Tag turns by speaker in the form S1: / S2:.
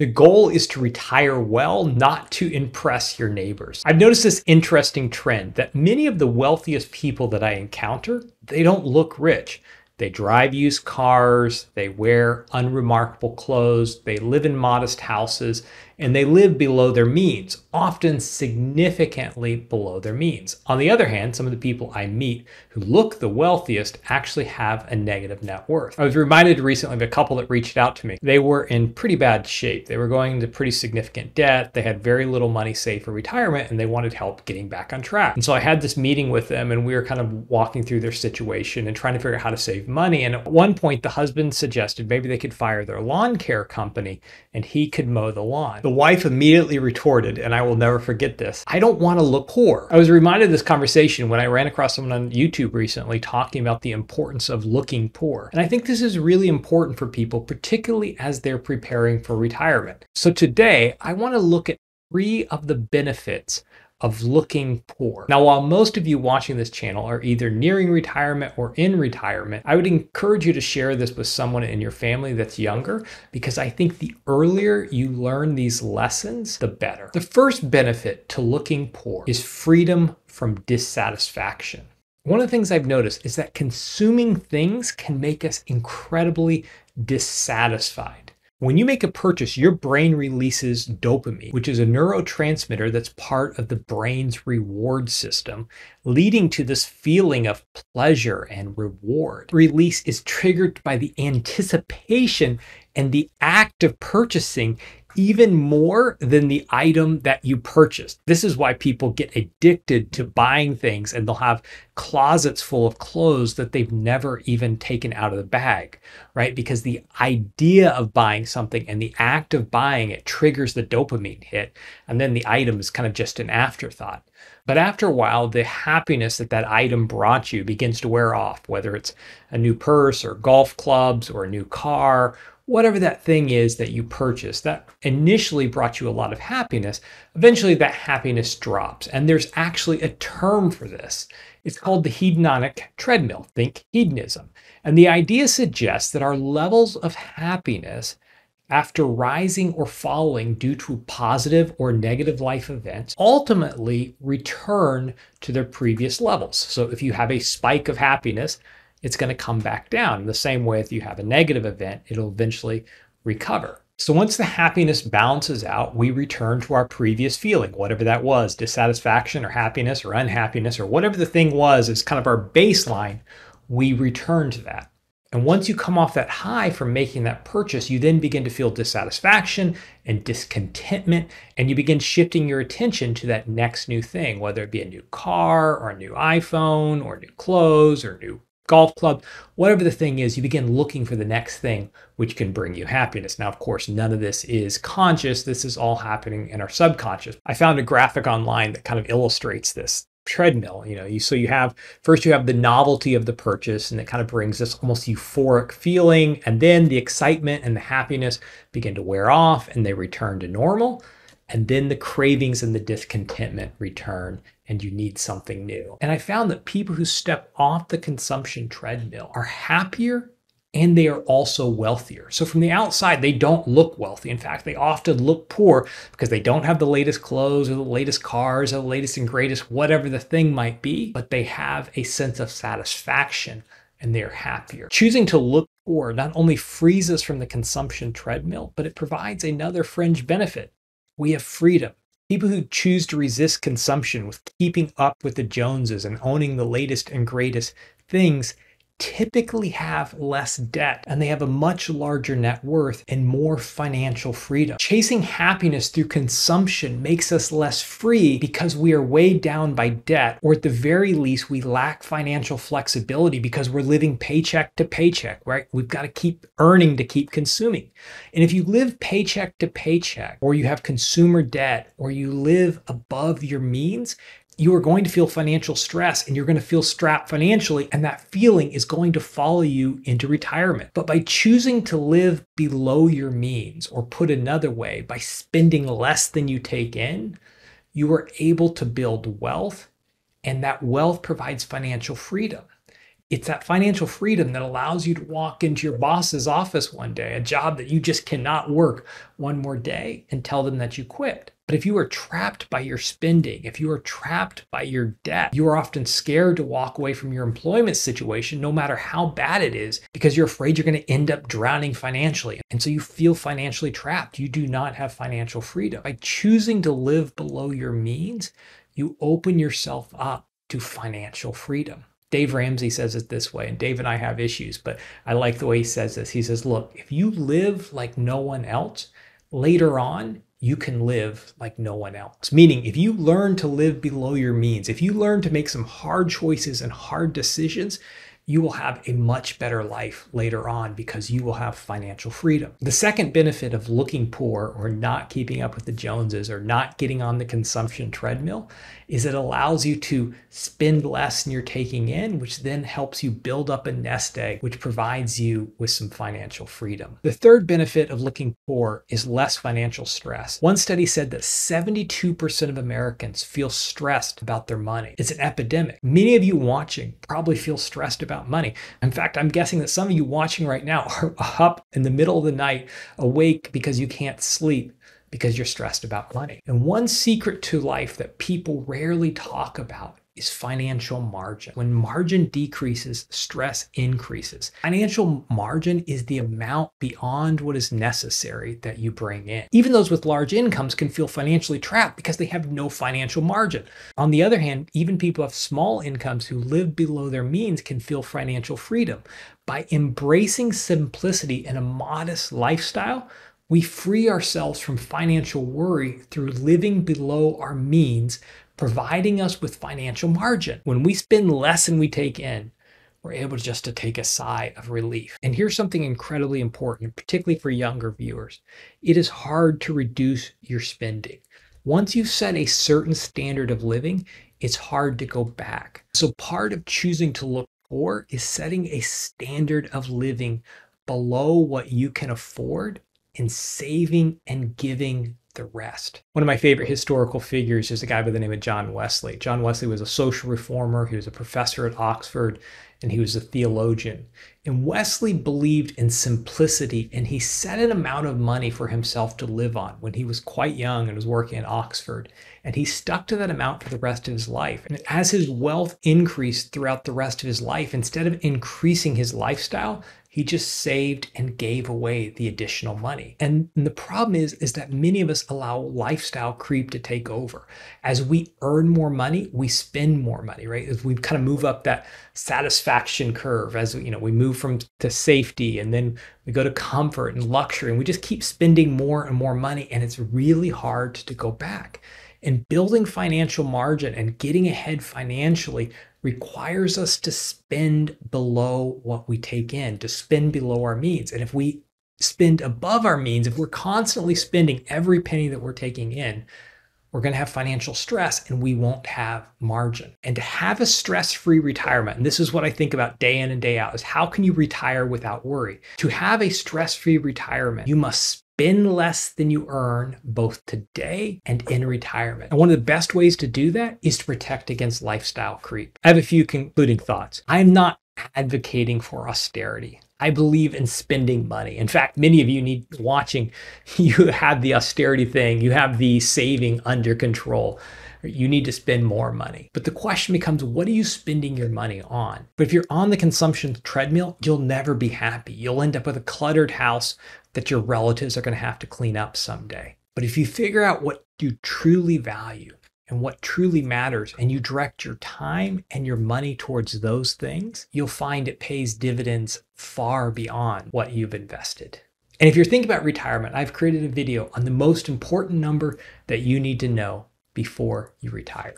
S1: The goal is to retire well, not to impress your neighbors. I've noticed this interesting trend that many of the wealthiest people that I encounter, they don't look rich. They drive used cars, they wear unremarkable clothes, they live in modest houses, and they live below their means, often significantly below their means. On the other hand, some of the people I meet who look the wealthiest actually have a negative net worth. I was reminded recently of a couple that reached out to me. They were in pretty bad shape. They were going into pretty significant debt. They had very little money saved for retirement, and they wanted help getting back on track. And so I had this meeting with them, and we were kind of walking through their situation and trying to figure out how to save money. And at one point, the husband suggested maybe they could fire their lawn care company and he could mow the lawn. The wife immediately retorted, and I will never forget this, "I don't want to look poor." I was reminded of this conversation when I ran across someone on YouTube recently talking about the importance of looking poor. And I think this is really important for people, particularly as they're preparing for retirement. So today, I want to look at 3 of the benefits of looking poor. Now, while most of you watching this channel are either nearing retirement or in retirement, I would encourage you to share this with someone in your family that's younger, because I think the earlier you learn these lessons, the better. The first benefit to looking poor is freedom from dissatisfaction. One of the things I've noticed is that consuming things can make us incredibly dissatisfied. When you make a purchase, your brain releases dopamine, which is a neurotransmitter that's part of the brain's reward system, leading to this feeling of pleasure and reward. Release is triggered by the anticipation and the act of purchasing even more than the item that you purchased. This is why people get addicted to buying things, and they'll have closets full of clothes that they've never even taken out of the bag, right? Because the idea of buying something and the act of buying it triggers the dopamine hit, and then the item is kind of just an afterthought. But after a while, the happiness that that item brought you begins to wear off, whether it's a new purse or golf clubs or a new car, whatever that thing is that you purchased that initially brought you a lot of happiness. Eventually that happiness drops. And there's actually a term for this. It's called the hedonic treadmill. Think hedonism. And the idea suggests that our levels of happiness after rising or falling due to positive or negative life events ultimately return to their previous levels. So if you have a spike of happiness, it's going to come back down. In the same way, if you have a negative event, it'll eventually recover. So once the happiness balances out, we return to our previous feeling, whatever that was, dissatisfaction or happiness or unhappiness or whatever the thing was, is kind of our baseline. We return to that. And once you come off that high from making that purchase, you then begin to feel dissatisfaction and discontentment, and you begin shifting your attention to that next new thing, whether it be a new car or a new iPhone or new clothes or new golf club, whatever the thing is, you begin looking for the next thing which can bring you happiness. Now, of course, none of this is conscious. This is all happening in our subconscious. I found a graphic online that kind of illustrates this treadmill. So you have the novelty of the purchase, and it kind of brings this almost euphoric feeling, and then the excitement and the happiness begin to wear off and they return to normal. And then the cravings and the discontentment return, and you need something new. And I found that people who step off the consumption treadmill are happier, and they are also wealthier. So from the outside, they don't look wealthy. In fact, they often look poor because they don't have the latest clothes or the latest cars or the latest and greatest, whatever the thing might be, but they have a sense of satisfaction and they're happier. Choosing to look poor not only frees us from the consumption treadmill, but it provides another fringe benefit. We have freedom. People who choose to resist consumption with keeping up with the Joneses and owning the latest and greatest things typically have less debt, and they have a much larger net worth and more financial freedom. Chasing happiness through consumption makes us less free because we are weighed down by debt, or at the very least, we lack financial flexibility because we're living paycheck to paycheck, right? We've got to keep earning to keep consuming. And if you live paycheck to paycheck, or you have consumer debt, or you live above your means, you are going to feel financial stress, and you're going to feel strapped financially, and that feeling is going to follow you into retirement. But by choosing to live below your means, or put another way, by spending less than you take in, you are able to build wealth, and that wealth provides financial freedom. It's that financial freedom that allows you to walk into your boss's office one day, a job that you just cannot work one more day, and tell them that you quit. But if you are trapped by your spending, if you are trapped by your debt, you are often scared to walk away from your employment situation, no matter how bad it is, because you're afraid you're going to end up drowning financially. And so you feel financially trapped. You do not have financial freedom. By choosing to live below your means, you open yourself up to financial freedom. Dave Ramsey says it this way, and Dave and I have issues, but I like the way he says this. He says, look, if you live like no one else, later on, you can live like no one else. Meaning, if you learn to live below your means, if you learn to make some hard choices and hard decisions, you will have a much better life later on because you will have financial freedom. The second benefit of looking poor or not keeping up with the Joneses or not getting on the consumption treadmill is it allows you to spend less than you're taking in, which then helps you build up a nest egg, which provides you with some financial freedom. The third benefit of looking poor is less financial stress. One study said that 72% of Americans feel stressed about their money. It's an epidemic. Many of you watching probably feel stressed about money. In fact, I'm guessing that some of you watching right now are up in the middle of the night, awake because you can't sleep, because you're stressed about money. And one secret to life that people rarely talk about is financial margin. When margin decreases, stress increases. Financial margin is the amount beyond what is necessary that you bring in. Even those with large incomes can feel financially trapped because they have no financial margin. On the other hand, even people who have small incomes who live below their means can feel financial freedom. By embracing simplicity and a modest lifestyle, we free ourselves from financial worry through living below our means, providing us with financial margin. When we spend less than we take in, we're able just to take a sigh of relief. And here's something incredibly important, particularly for younger viewers. It is hard to reduce your spending. Once you've set a certain standard of living, it's hard to go back. So part of choosing to look poor is setting a standard of living below what you can afford and saving and giving the rest. One of my favorite historical figures is a guy by the name of John Wesley. John Wesley was a social reformer. He was a professor at Oxford, and he was a theologian. And Wesley believed in simplicity, and he set an amount of money for himself to live on when he was quite young and was working at Oxford. And he stuck to that amount for the rest of his life. And as his wealth increased throughout the rest of his life, instead of increasing his lifestyle, he just saved and gave away the additional money. And the problem is that many of us allow lifestyle creep to take over. As we earn more money, we spend more money, right? As we kind of move up that satisfaction curve, as we move to safety, and then we go to comfort and luxury, and we just keep spending more and more money, and it's really hard to go back. And building financial margin and getting ahead financially requires us to spend below what we take in, to spend below our means. And if we spend above our means, if we're constantly spending every penny that we're taking in, we're going to have financial stress and we won't have margin. And to have a stress-free retirement, and this is what I think about day in and day out, is how can you retire without worry? To have a stress-free retirement, you must spend less than you earn both today and in retirement. And one of the best ways to do that is to protect against lifestyle creep. I have a few concluding thoughts. I'm not advocating for austerity. I believe in spending money. In fact, many of you watching, you have the austerity thing, you have the saving under control. You need to spend more money. But the question becomes, what are you spending your money on? But if you're on the consumption treadmill, you'll never be happy. You'll end up with a cluttered house that your relatives are going to have to clean up someday. But if you figure out what you truly value and what truly matters, and you direct your time and your money towards those things, you'll find it pays dividends far beyond what you've invested. And if you're thinking about retirement, I've created a video on the most important number that you need to know before you retire.